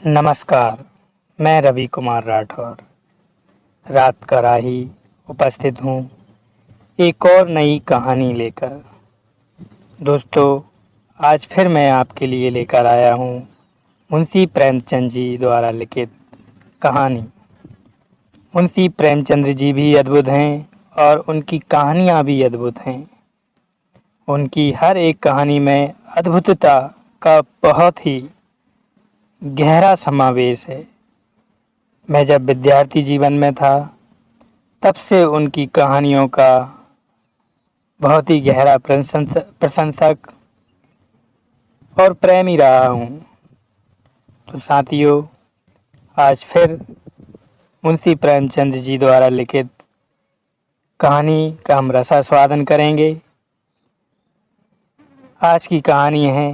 नमस्कार, मैं रवि कुमार राठौर रात का राही उपस्थित हूँ एक और नई कहानी लेकर। दोस्तों, आज फिर मैं आपके लिए लेकर आया हूँ मुंशी प्रेमचंद जी द्वारा लिखित कहानी। मुंशी प्रेमचंद जी भी अद्भुत हैं और उनकी कहानियाँ भी अद्भुत हैं। उनकी हर एक कहानी में अद्भुतता का बहुत ही गहरा समावेश है। मैं जब विद्यार्थी जीवन में था तब से उनकी कहानियों का बहुत ही गहरा प्रशंसक और प्रेमी रहा हूँ। तो साथियों, आज फिर मुंशी प्रेमचंद जी द्वारा लिखित कहानी का हम रसास्वादन करेंगे। आज की कहानी है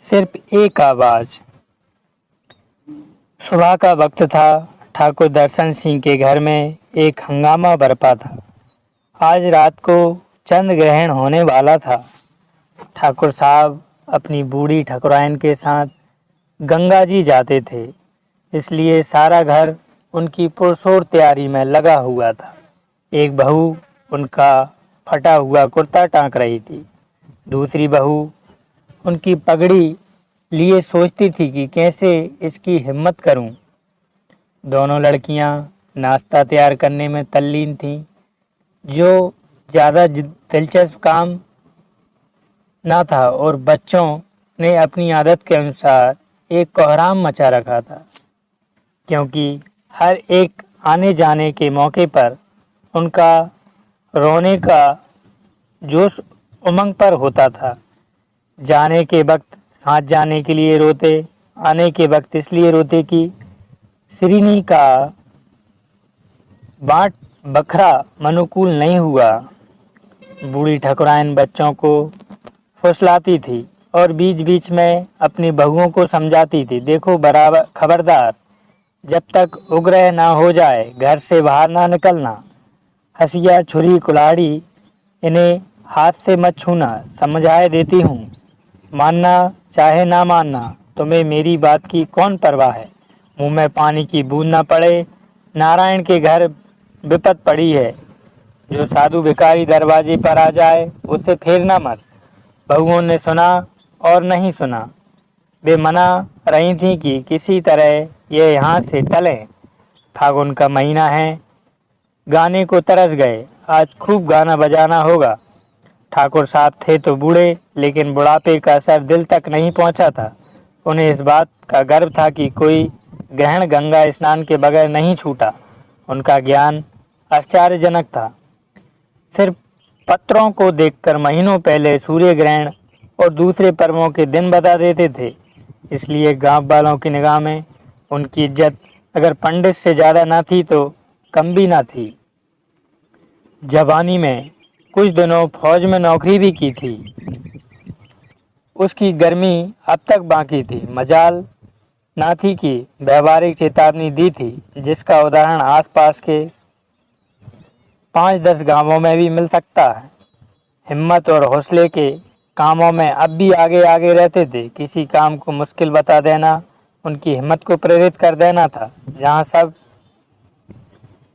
सिर्फ एक आवाज़। सुबह का वक्त था। ठाकुर दर्शन सिंह के घर में एक हंगामा बरपा था। आज रात को चंद्र ग्रहण होने वाला था। ठाकुर साहब अपनी बूढ़ी ठकुराइन के साथ गंगा जी जाते थे, इसलिए सारा घर उनकी पुरसोर तैयारी में लगा हुआ था। एक बहू उनका फटा हुआ कुर्ता टाँक रही थी। दूसरी बहू उनकी पगड़ी लिए सोचती थी कि कैसे इसकी हिम्मत करूं। दोनों लड़कियां नाश्ता तैयार करने में तल्लीन थीं, जो ज़्यादा दिलचस्प काम ना था, और बच्चों ने अपनी आदत के अनुसार एक कोहराम मचा रखा था, क्योंकि हर एक आने जाने के मौके पर उनका रोने का जोश उमंग पर होता था। जाने के वक्त साथ जाने के लिए रोते, आने के वक्त इसलिए रोते कि श्रीनी का बाट बखरा अनुकूल नहीं हुआ। बूढ़ी ठकुराइन बच्चों को फुसलाती थी और बीच बीच में अपनी बहुओं को समझाती थी, देखो बराबर खबरदार, जब तक उग्रह ना हो जाए घर से बाहर ना निकलना। हसिया छुरी कुल्हाड़ी इन्हें हाथ से मत छूना, समझाए देती हूँ। मानना चाहे ना मानना, तुम्हें मेरी बात की कौन परवाह है। मुंह में पानी की बूंद ना पड़े। नारायण के घर विपत पड़ी है। जो साधु भिखारी दरवाजे पर आ जाए उसे फेरना मत। बहुओं ने सुना और नहीं सुना। वे मना रही थीं कि किसी तरह ये यहाँ से टलें। फागुन का महीना है, गाने को तरस गए। आज खूब गाना बजाना होगा। ठाकुर साहब थे तो बूढ़े, लेकिन बुढ़ापे का असर दिल तक नहीं पहुंचा था। उन्हें इस बात का गर्व था कि कोई ग्रहण गंगा स्नान के बगैर नहीं छूटा। उनका ज्ञान आश्चर्यजनक था। सिर्फ पत्रों को देखकर महीनों पहले सूर्य ग्रहण और दूसरे पर्वों के दिन बता देते थे। इसलिए गांव वालों की निगाह में उनकी इज्जत अगर पंडित से ज़्यादा ना थी तो कम भी ना थी। जवानी में कुछ दिनों फौज में नौकरी भी की थी। उसकी गर्मी अब तक बाकी थी। मजाल ना थी कि व्यवहारिक चेतावनी दी थी, जिसका उदाहरण आसपास के 5-10 गांवों में भी मिल सकता है। हिम्मत और हौसले के कामों में अब भी आगे आगे रहते थे। किसी काम को मुश्किल बता देना उनकी हिम्मत को प्रेरित कर देना था। जहां सब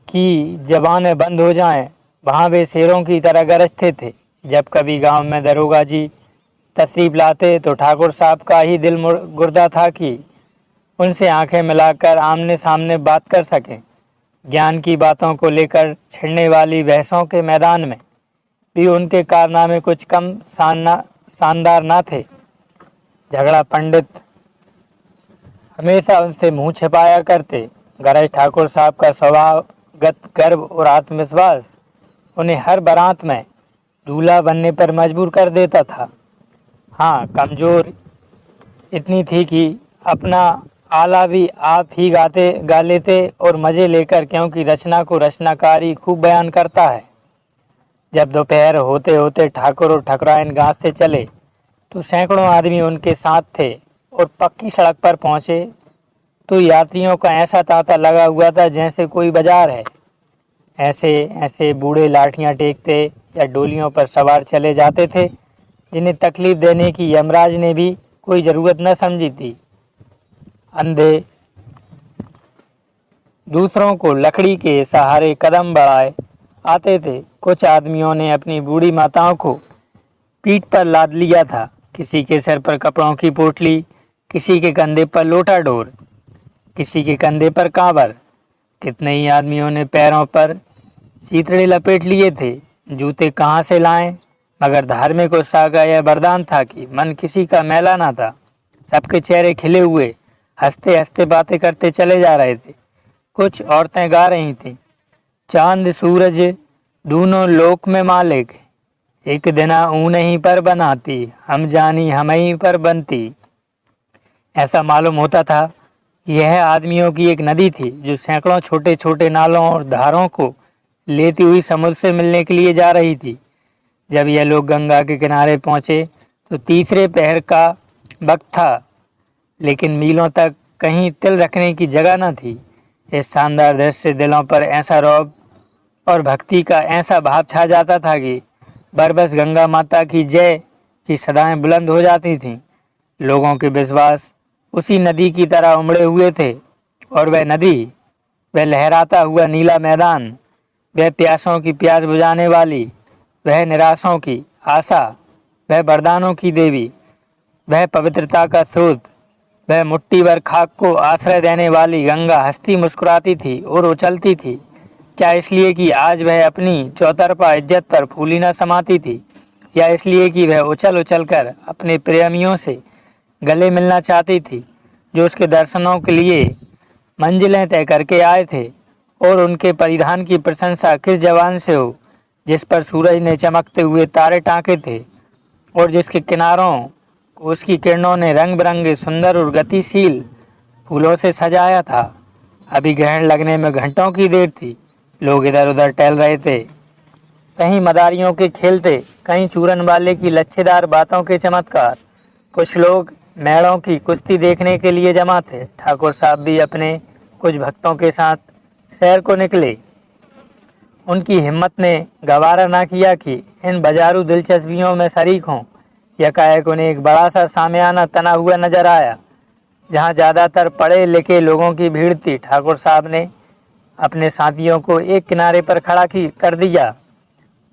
की जबानें बंद हो जाएं, वहाँ वे शेरों की तरह गरजते थे। जब कभी गांव में दरोगा जी तशरीफ लाते तो ठाकुर साहब का ही दिल गुर्दा था कि उनसे आंखें मिलाकर आमने सामने बात कर सकें। ज्ञान की बातों को लेकर छिड़ने वाली बहसों के मैदान में भी उनके कारनामे कुछ कम शानदार ना थे। झगड़ा पंडित हमेशा उनसे मुंह छिपाया करते। गरज ठाकुर साहब का स्वभावगत गर्व और आत्मविश्वास उन्हें हर बारात में दूल्हा बनने पर मजबूर कर देता था। हाँ, कमज़ोर इतनी थी कि अपना आला भी आप ही गा लेते और मज़े लेकर, क्योंकि रचना को रचनाकारी खूब बयान करता है। जब दोपहर होते होते ठाकुर और ठकुराइन गांव से चले तो सैकड़ों आदमी उनके साथ थे, और पक्की सड़क पर पहुँचे तो यात्रियों का ऐसा तांता लगा हुआ था जैसे कोई बाजार है। ऐसे ऐसे बूढ़े लाठियां टेकते या डोलियों पर सवार चले जाते थे, जिन्हें तकलीफ देने की यमराज ने भी कोई ज़रूरत न समझी थी। अंधे दूसरों को लकड़ी के सहारे कदम बढ़ाए आते थे। कुछ आदमियों ने अपनी बूढ़ी माताओं को पीठ पर लाद लिया था। किसी के सर पर कपड़ों की पोटली, किसी के कंधे पर लोटा डोर, किसी के कंधे पर कांवर। कितने ही आदमियों ने पैरों पर सीतड़े लपेट लिए थे। जूते कहाँ से लाएं? मगर धार्मिक उत्साह का यह वरदान था कि मन किसी का मैला ना था। सबके चेहरे खिले हुए, हंसते हंसते बातें करते चले जा रहे थे। कुछ औरतें गा रही थीं, चांद सूरज दूनों लोक में मालिक, एक दिना ऊनही पर बनाती, हम जानी हमही पर बनती। ऐसा मालूम होता था कि यह आदमियों की एक नदी थी जो सैकड़ों छोटे छोटे नालों और धारों को लेती हुई समुद्र से मिलने के लिए जा रही थी। जब यह लोग गंगा के किनारे पहुंचे तो तीसरे पहर का वक्त था, लेकिन मीलों तक कहीं तिल रखने की जगह न थी। इस शानदार दृश्य से दिलों पर ऐसा रौब और भक्ति का ऐसा भाव छा जाता था कि बरबस गंगा माता की जय की सदाएं बुलंद हो जाती थीं। लोगों के विश्वास उसी नदी की तरह उमड़े हुए थे, और वह नदी, वह लहराता हुआ नीला मैदान, वह प्यासों की प्यास बुझाने वाली, वह निराशों की आशा, वह वरदानों की देवी, वह पवित्रता का स्रोत, वह मुट्ठी भर खाक को आश्रय देने वाली गंगा हंसती मुस्कुराती थी और उछलती थी। क्या इसलिए कि आज वह अपनी चौतरफा इज्जत पर फूली न समाती थी, या इसलिए कि वह उछल उछल कर अपने प्रेमियों से गले मिलना चाहती थी, जो उसके दर्शनों के लिए मंजिलें तय करके आए थे? और उनके परिधान की प्रशंसा किस जवान से हो जिस पर सूरज ने चमकते हुए तारे टाँके थे और जिसके किनारों को उसकी किरणों ने रंग बिरंगे सुंदर और गतिशील फूलों से सजाया था। अभी ग्रहण लगने में घंटों की देर थी। लोग इधर उधर टहल रहे थे, कहीं मदारियों के खेलते, कहीं चूरन वाले की लच्छेदार बातों के चमत्कार। कुछ लोग मेड़ों की कुश्ती देखने के लिए जमा थे। ठाकुर साहब भी अपने कुछ भक्तों के साथ सैर को निकले। उनकी हिम्मत ने गवारा ना किया कि इन बाजारू दिलचस्पियों में शरीक हों। यकाएक उन्हें एक बड़ा सा सामियाना तना हुआ नजर आया, जहां ज़्यादातर पढ़े लिखे लोगों की भीड़ थी। ठाकुर साहब ने अपने साथियों को एक किनारे पर खड़ा कर दिया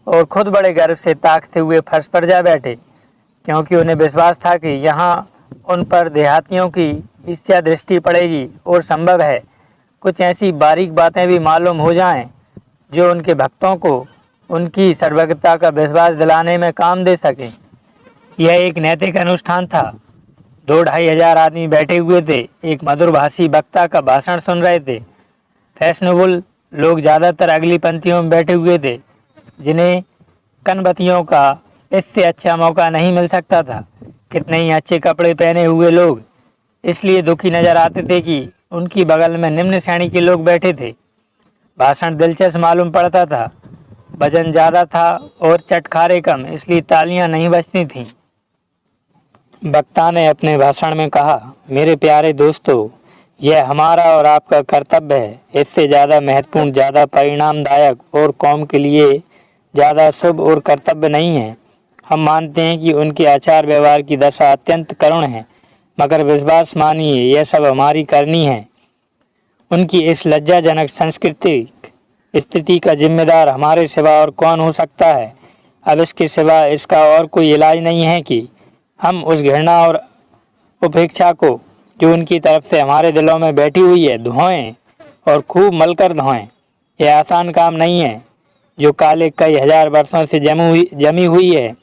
और खुद बड़े गर्व से ताकते हुए फर्श पर जा बैठे, क्योंकि उन्हें विश्वास था कि यहाँ उन पर देहातियों की ईर्ष्या दृष्टि पड़ेगी और संभव है कुछ ऐसी बारीक बातें भी मालूम हो जाएं जो उनके भक्तों को उनकी सर्वज्ञता का विश्वास दिलाने में काम दे सकें। यह एक नैतिक अनुष्ठान था। 2-2.5 हजार आदमी बैठे हुए थे, एक मधुरभाषी वक्ता का भाषण सुन रहे थे। फैशनेबल लोग ज़्यादातर अगली पंक्तियों में बैठे हुए थे, जिन्हें कनबतियों का इससे अच्छा मौका नहीं मिल सकता था। कितने ही अच्छे कपड़े पहने हुए लोग इसलिए दुखी नजर आते थे कि उनकी बगल में निम्न श्रेणी के लोग बैठे थे। भाषण दिलचस्प मालूम पड़ता था, वजन ज़्यादा था और चटखारे कम, इसलिए तालियां नहीं बजती थीं। वक्ता ने अपने भाषण में कहा, मेरे प्यारे दोस्तों, यह हमारा और आपका कर्तव्य है। इससे ज़्यादा महत्वपूर्ण, ज़्यादा परिणामदायक और कौम के लिए ज़्यादा शुभ और कर्तव्य नहीं है। हम मानते हैं कि उनके आचार व्यवहार की दशा अत्यंत करुण है, मगर विश्वास मानिए यह सब हमारी करनी है। उनकी इस लज्जाजनक सांस्कृतिक स्थिति का जिम्मेदार हमारे सिवा और कौन हो सकता है? अब इसके सिवा इसका और कोई इलाज नहीं है कि हम उस घृणा और उपेक्षा को जो उनकी तरफ से हमारे दिलों में बैठी हुई है धोएं और खूब मलकर धोएं। यह आसान काम नहीं है, जो काले कई हजार वर्षों से जमी हुई है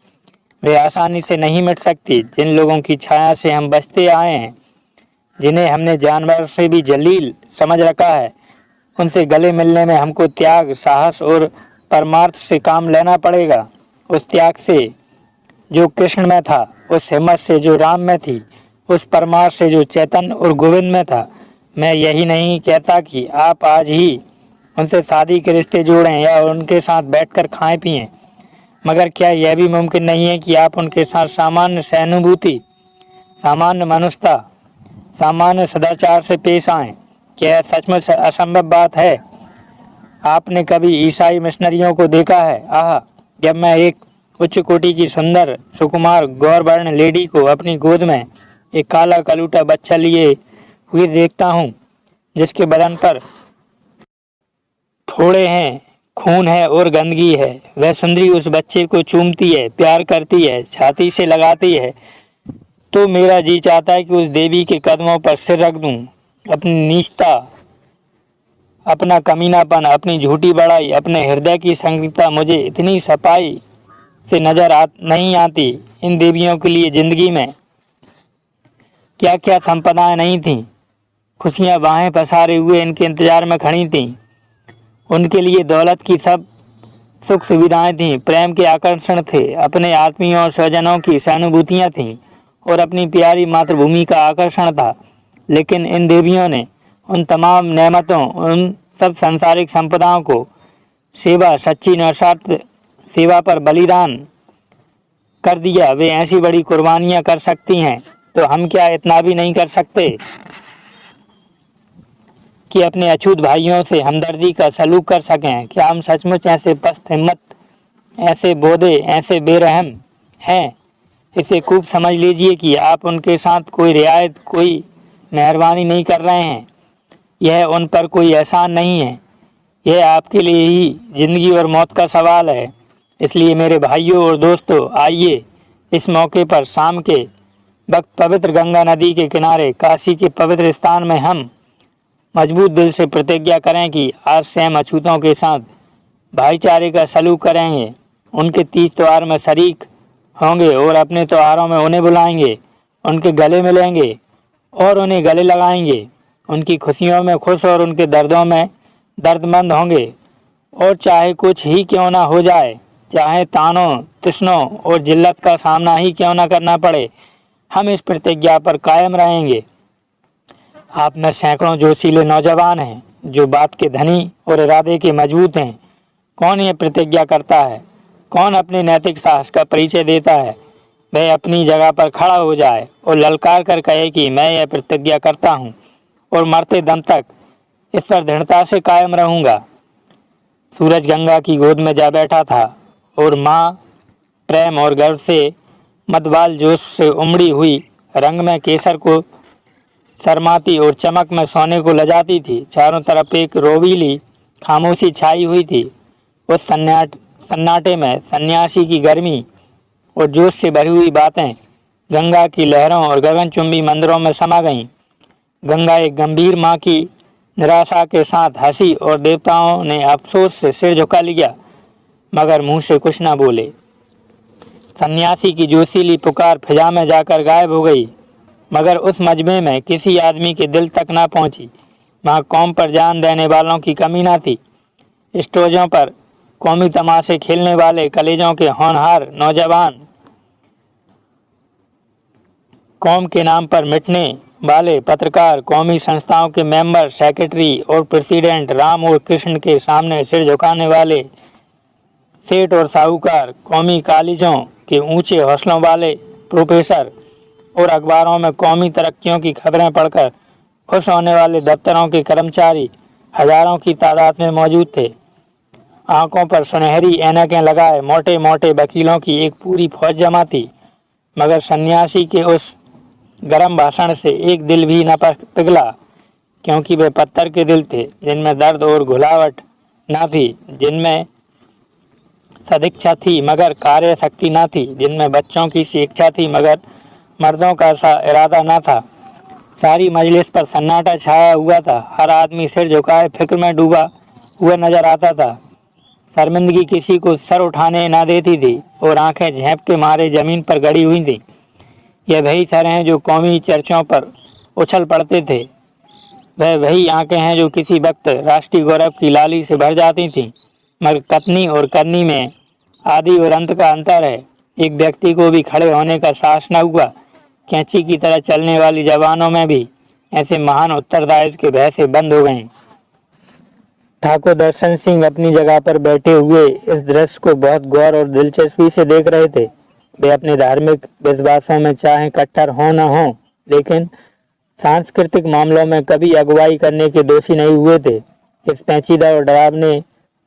वे आसानी से नहीं मिट सकती। जिन लोगों की छाया से हम बचते आए हैं, जिन्हें हमने जानवर से भी जलील समझ रखा है, उनसे गले मिलने में हमको त्याग, साहस और परमार्थ से काम लेना पड़ेगा। उस त्याग से जो कृष्ण में था, उस हिम्मत से जो राम में थी, उस परमार्थ से जो चैतन्य और गोविंद में था। मैं यही नहीं कहता कि आप आज ही उनसे शादी के रिश्ते जोड़ें या उनके साथ बैठकर खाएं पिएं, मगर क्या यह भी मुमकिन नहीं है कि आप उनके साथ सामान्य सहानुभूति, सामान्य मनुष्यता, सामान्य सदाचार से पेश आएं? क्या सचमुच असंभव बात है? आपने कभी ईसाई मिशनरियों को देखा है? आह, जब मैं एक उच्च कोटि की सुंदर सुकुमार गौरवर्ण लेडी को अपनी गोद में एक काला कलूटा बच्चा लिए हुई देखता हूँ, जिसके बदन पर फोड़े हैं, खून है और गंदगी है। वह सुंदरी उस बच्चे को चूमती है, प्यार करती है, छाती से लगाती है, तो मेरा जी चाहता है कि उस देवी के कदमों पर सिर रख दूं। अपनी नीचता, अपना कमीनापन, अपनी झूठी बड़ाई, अपने हृदय की संगीता मुझे इतनी सफाई से नहीं आती। इन देवियों के लिए जिंदगी में क्या क्या संपदाएं नहीं थीं। खुशियां बाहें पसारे हुए इनके इंतजार में खड़ी थीं। उनके लिए दौलत की सब सुख सुविधाएं थीं, प्रेम के आकर्षण थे, अपने आत्मीयों और स्वजनों की सहानुभूतियां थीं और अपनी प्यारी मातृभूमि का आकर्षण था। लेकिन इन देवियों ने उन तमाम नेमतों, उन सब सांसारिक संपदाओं को सेवा, सच्ची निस्वार्थ सेवा पर बलिदान कर दिया। वे ऐसी बड़ी कुर्बानियां कर सकती हैं, तो हम क्या इतना भी नहीं कर सकते कि अपने अछूत भाइयों से हमदर्दी का सलूक कर सकें? क्या हम सचमुच ऐसे पस्त हिम्मत, ऐसे बोधे, ऐसे बेरहम हैं? इसे खूब समझ लीजिए कि आप उनके साथ कोई रियायत, कोई मेहरबानी नहीं कर रहे हैं। यह उन पर कोई एहसान नहीं है, यह आपके लिए ही जिंदगी और मौत का सवाल है। इसलिए मेरे भाइयों और दोस्तों, आइए इस मौके पर शाम के वक्त पवित्र गंगा नदी के किनारे काशी के पवित्र स्थान में हम मजबूत दिल से प्रतिज्ञा करें कि आज से हम अछूतों के साथ भाईचारे का सलूक करेंगे, उनके तीज त्योहार में शरीक होंगे और अपने त्योहारों में उन्हें बुलाएंगे, उनके गले मिलेंगे और उन्हें गले लगाएंगे। उनकी खुशियों में खुश और उनके दर्दों में दर्दमंद होंगे। और चाहे कुछ ही क्यों ना हो जाए, चाहे तानों, तिस्नों और जिल्लत का सामना ही क्यों ना करना पड़े, हम इस प्रतिज्ञा पर कायम रहेंगे। आप में सैकड़ों जोशीले नौजवान हैं जो बात के धनी और इरादे के मजबूत हैं। कौन ये प्रतिज्ञा करता है? कौन अपने नैतिक साहस का परिचय देता है? वह अपनी जगह पर खड़ा हो जाए और ललकार कर कहे कि मैं यह प्रतिज्ञा करता हूँ और मरते दम तक इस पर दृढ़ता से कायम रहूँगा। सूरज गंगा की गोद में जा बैठा था और माँ प्रेम और गर्व से मतवाल जोश से उमड़ी हुई रंग में केसर को शर्माती और चमक में सोने को लजाती थी। चारों तरफ एक रोवीली खामोशी छाई हुई थी। उस सन्नाटे में सन्यासी की गर्मी और जोश से भरी हुई बातें गंगा की लहरों और गगनचुंबी मंदिरों में समा गईं। गंगा एक गंभीर माँ की निराशा के साथ हंसी और देवताओं ने अफसोस से सिर झुका लिया, मगर मुंह से कुछ न बोले। सन्यासी की जोशीली पुकार फिजा में जाकर गायब हो गई, मगर उस मजमे में किसी आदमी के दिल तक ना पहुंची। वहाँ कौम पर जान देने वालों की कमी ना थी। स्टेजों पर कौमी तमाशे खेलने वाले कलेजों के होनहार नौजवान, कौम के नाम पर मिटने वाले पत्रकार, कौमी संस्थाओं के मेंबर, सेक्रेटरी और प्रेसिडेंट, राम और कृष्ण के सामने सिर झुकाने वाले सेठ और साहूकार, कौमी कॉलेजों के ऊंचे हौसलों वाले प्रोफेसर और अखबारों में कौमी तरक्कियों की खबरें पढ़कर खुश होने वाले दफ्तरों के कर्मचारी हजारों की तादाद में मौजूद थे। आंखों पर सुनहरी ऐनकें लगाए मोटे मोटे वकीलों की एक पूरी फौज जमा थी, मगर सन्यासी के उस गर्म भाषण से एक दिल भी न पिघला, क्योंकि वे पत्थर के दिल थे, जिनमें दर्द और घुलावट न थी, जिनमें सदिच्छा थी मगर कार्य शक्ति न थी, जिनमें बच्चों की सी इच्छा थी मगर मर्दों का सा इरादा न था। सारी मजलिस पर सन्नाटा छाया हुआ था। हर आदमी सिर झुकाए फिक्र में डूबा हुआ नजर आता था। शर्मिंदगी किसी को सर उठाने न देती थी और आंखें झेंप के मारे जमीन पर गड़ी हुई थी। यह वही सर हैं जो कौमी चर्चों पर उछल पड़ते थे। वह वही आंखें हैं जो किसी वक्त राष्ट्रीय गौरव की लाली से भर जाती थीं। मगर कतनी और करनी में आदि और अंत का अंतर है। एक व्यक्ति को भी खड़े होने का साहस न हुआ। कैंची की तरह चलने वाली जवानों में भी ऐसे महान उत्तरदायित्व के भय से बंद हो गए। ठाकुर दर्शन सिंह अपनी जगह पर बैठे हुए इस दृश्य को बहुत गौर और दिलचस्पी से देख रहे थे। वे अपने धार्मिक विश्वासों में चाहे कट्टर हो न हो, लेकिन सांस्कृतिक मामलों में कभी अगुवाई करने के दोषी नहीं हुए थे। इस पेचीदा और डरावने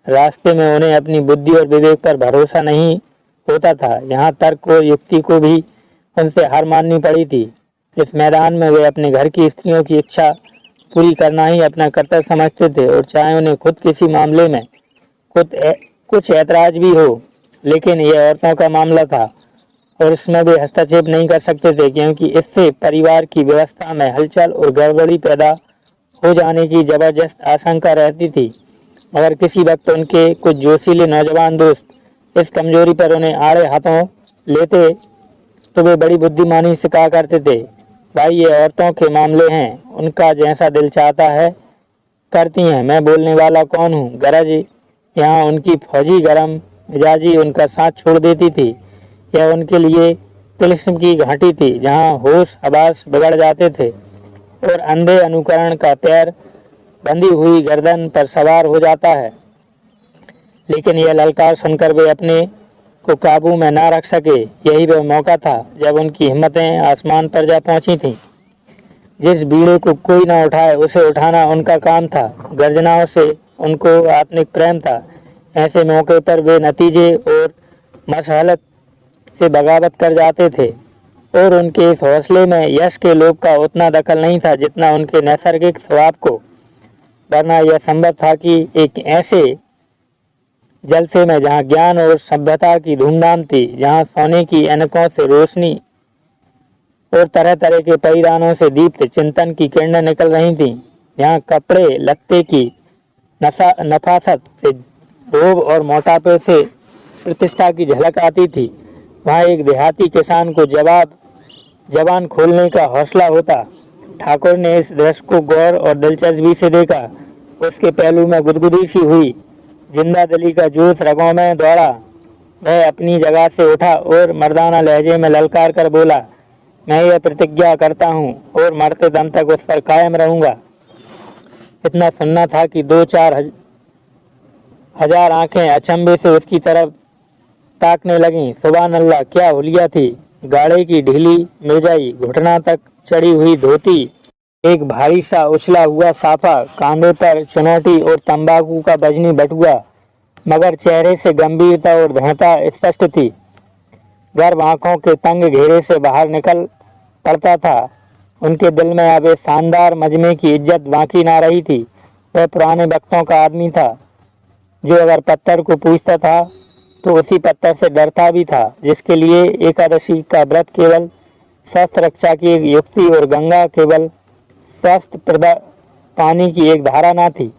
रास्ते में उन्हें अपनी बुद्धि और विवेक पर भरोसा नहीं होता था। यहाँ तर्क और युक्ति को भी उनसे हार माननी पड़ी थी। इस मैदान में वे अपने घर की स्त्रियों की इच्छा पूरी करना ही अपना कर्तव्य समझते थे, और चाहे उन्हें खुद किसी मामले में कुछ ऐतराज भी हो, लेकिन यह औरतों का मामला था और इसमें वे हस्तक्षेप नहीं कर सकते थे, क्योंकि इससे परिवार की व्यवस्था में हलचल और गड़बड़ी पैदा हो जाने की जबरदस्त आशंका रहती थी। मगर किसी वक्त उनके कुछ जोशीले नौजवान दोस्त इस कमजोरी पर उन्हें आड़े हाथों लेते तो वे बड़ी बुद्धिमानी से कहा करते थे, भाई ये औरतों के मामले हैं, उनका जैसा दिल चाहता है करती हैं, मैं बोलने वाला कौन हूँ। गरज यहाँ उनकी फौजी गरम मिजाजी उनका साथ छोड़ देती थी। यह उनके लिए तिलिस्म की घाटी थी, जहाँ होश हवास बिगड़ जाते थे और अंधे अनुकरण का पैर बंधी हुई गर्दन पर सवार हो जाता है। लेकिन यह ललकार सुनकर वे अपने को काबू में ना रख सके। यही वह मौका था जब उनकी हिम्मतें आसमान पर जा पहुंची थीं। जिस बीड़े को कोई न उठाए उसे उठाना उनका काम था। गर्जनाओं से उनको आत्मिक प्रेम था। ऐसे मौके पर वे नतीजे और मसहलत से बगावत कर जाते थे और उनके इस हौसले में यश के लोभ का उतना दखल नहीं था जितना उनके नैसर्गिक स्वभाव को। वरना यह संभव था कि एक ऐसे जलसे में जहाँ ज्ञान और सभ्यता की धूमधाम थी, जहाँ सोने की ऐनकों से रोशनी और तरह तरह के परिधानों से दीप्त चिंतन की किरणें निकल रही थीं, जहाँ कपड़े लत्ते की नफासत से रोब और मोटापे से प्रतिष्ठा की झलक आती थी, वहाँ एक देहाती किसान को जबान खोलने का हौसला होता। ठाकुर ने इस दृश्य को गौर और दिलचस्पी से देखा। उसके पहलू में गुदगुदी सी हुई, जिंदा दिली का जोश रगों में दौड़ा। वह अपनी जगह से उठा और मर्दाना लहजे में ललकार कर बोला, मैं यह प्रतिज्ञा करता हूँ और मरते दम तक उस पर कायम रहूँगा। इतना सुनना था कि 2-4 हजार आंखें अचंभे से उसकी तरफ ताकने लगीं। सुभान अल्लाह, क्या हुलिया थी। गाड़े की ढीली मिर्जाई, घुटना तक चढ़ी हुई धोती, एक भारी सा उछला हुआ साफा, कांधे पर चुनौती और तंबाकू का बजनी बटुआ, मगर चेहरे से गंभीरता और दृढ़ता स्पष्ट थी। गर्भ आंखों के तंग घेरे से बाहर निकल पड़ता था। उनके दिल में अब इस शानदार मजमे की इज्जत बाकी ना रही थी। वह पुराने वक्तों का आदमी था, जो अगर पत्थर को पूछता था तो उसी पत्थर से डरता भी था, जिसके लिए एकादशी का व्रत केवल स्वास्थ्य रक्षा की एक युक्ति और गंगा केवल स्वास्थ्य प्रदा पानी की एक धारा ना थी।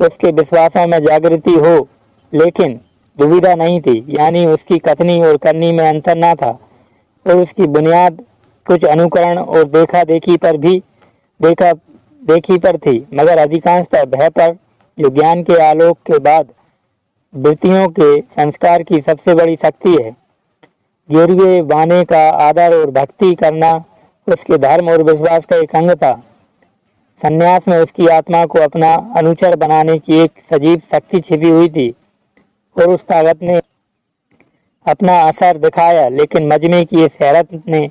उसके विश्वासों में जागृति हो, लेकिन दुविधा नहीं थी, यानी उसकी कथनी और करनी में अंतर ना था, और उसकी बुनियाद कुछ अनुकरण और देखा देखी पर थी, मगर अधिकांशतः भय पर, जो ज्ञान के आलोक के बाद वृत्तियों के संस्कार की सबसे बड़ी शक्ति है। गिरगे बाने का आदर और भक्ति करना उसके धर्म और विश्वास का एक अंग था। संन्यास में उसकी आत्मा को अपना अनुचर बनाने की एक सजीव शक्ति छिपी हुई थी और उस ताकत ने अपना असर दिखाया। लेकिन मजमे की इस हैरत ने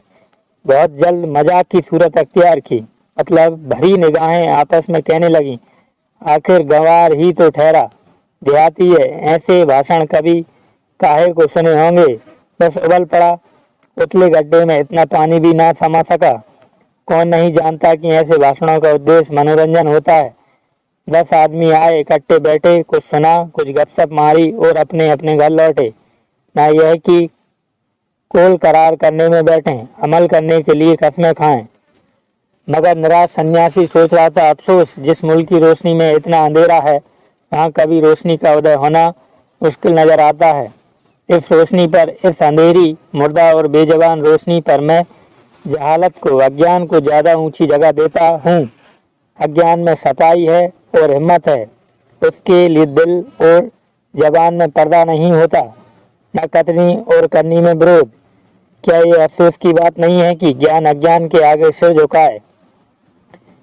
बहुत जल्द मजाक की सूरत अख्तियार की। मतलब भरी निगाहें आपस में कहने लगीं, आखिर गंवार ही तो ठहरा, देहाती है, ऐसे भाषण कभी काहे को सुने होंगे। बस उबल पड़ा। उतले गड्ढे में इतना पानी भी ना समा सका। कौन नहीं जानता कि ऐसे भाषणों का उद्देश्य मनोरंजन होता है। 10 आदमी आए, इकट्ठे बैठे, कुछ सुना, कुछ गपशप मारी और अपने अपने घर लौटे। ना यह कि कोल करार करने में बैठे, अमल करने के लिए कस्में खाएं। मगर निराश सन्यासी सोच रहा था, अफसोस, जिस मुल्क की रोशनी में इतना अंधेरा है, वहाँ कभी रोशनी का उदय होना मुश्किल नजर आता है। इस रोशनी पर, इस अंधेरी, मुर्दा और बेजबान रोशनी पर मैं जहालत को, अज्ञान को ज़्यादा ऊंची जगह देता हूँ। अज्ञान में सफाई है और हिम्मत है, उसके लिए दिल और जबान में पर्दा नहीं होता, न कथनी और करनी में विरोध। क्या ये अफसोस की बात नहीं है कि ज्ञान अज्ञान के आगे सिर झुकाए।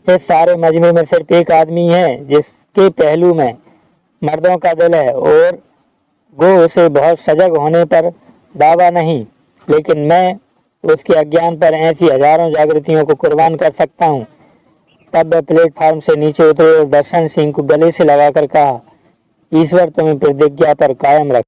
इस सारे मजमे में सिर्फ एक आदमी है जिसके पहलू में मर्दों का दिल है, और गो उसे बहुत सजग होने पर दावा नहीं, लेकिन मैं उसके अज्ञान पर ऐसी हजारों जागृतियों को कुर्बान कर सकता हूँ। तब वह प्लेटफार्म से नीचे उतरे और दर्शन सिंह को गले से लगाकर कहा, ईश्वर तुम्हें प्रतिज्ञा पर कायम रख।